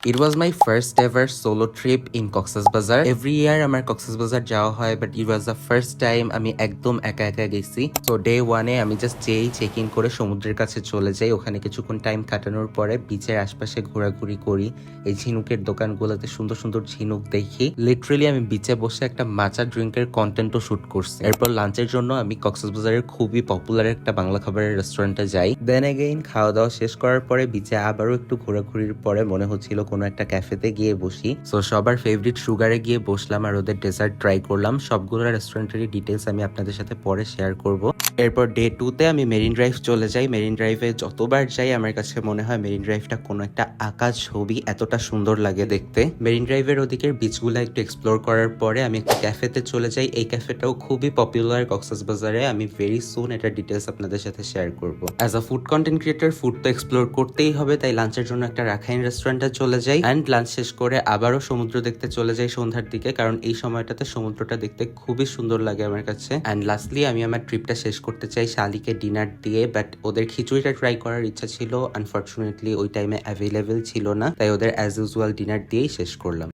It was my first ever solo trip in Cox's Bazar. Every year আমার Cox's Bazar যাওয়া হয়, but it was the first time আমি একদম একা একা গেছি। So day 1 এ আমি জাস্ট যেই চেক ইন করে সমুদ্রের কাছে চলে যাই, ওখানে কিছুক্ষণ টাইম কাটানোর পরে বিচের আশপাশে ঘোরাঘুরি করি। এই ঝিনুকের দোকানগুলোতে সুন্দর সুন্দর ঝিনুক দেখি। লিটারেলি আমি বিচে বসে একটা মাচা ড্রিঙ্কের কন্টেন্টও শুট করছি। এরপর লাঞ্চের জন্য আমি Cox's Bazar-এর খুবই পপুলার একটা বাংলা খাবারের রেস্টুরেন্টে যাই। দেন এগেইন খাওয়া দাওয়া শেষ করার পরে বিচে আবারও একটু ঘোরাঘুরির পরে মনে হচ্ছিল কোনো একটা ক্যাফেতে গিয়ে বসি। সো সবার ফেভারিট সুগারে গিয়ে বসলাম আর ওদের ডেজার্ট ট্রাই করলাম। সবগুলো রেস্টুরেন্টেরই ডিটেলস আমি আপনাদের সাথে পরে শেয়ার করব। এরপর ডে 2 তে আমি মেরিন ড্রাইভ চলে যাই। মেরিন ড্রাইভে যতবার যাই আমার কাছে মনে হয় মেরিন ড্রাইভটা কোনো একটা আঁকা ছবি, এতটা সুন্দর লাগে দেখতে। মেরিন ড্রাইভের ওদিকের বিচগুলো একটু এক্সপ্লোর করার পরে আমি একটা ক্যাফেতে চলে যাই। এই ক্যাফেটাও খুবই পপুলার কক্সেস বাজারে। আমি ভেরি সুন এটার ডিটেলস আপনাদের সাথে শেয়ার করব। As a food content creator food তো এক্সপ্লোর করতেই হবে, তাই লাঞ্চের জন্য একটা রাখাইন রেস্টুরেন্টে চলে যাই। অ্যান্ড লাঞ্চ শেষ করে আবারও সমুদ্র দেখতে চলে যাই সন্ধ্যার দিকে, কারণ এই সময়টাতে সমুদ্রটা দেখতে খুবই সুন্দর লাগে আমার কাছে। অ্যান্ড লাস্টলি আমি আমার ট্রিপটা শেষ করতে চাই শালিকে ডিনার দিয়ে, বাট ওদের খিচুড়িটা ট্রাই করার ইচ্ছা ছিল, আনফর্চুনেটলি ওই টাইমে অ্যাভেলেবেল ছিল না, তাই ওদের অ্যাজ ইউজুয়াল ডিনার দিয়েই শেষ করলাম।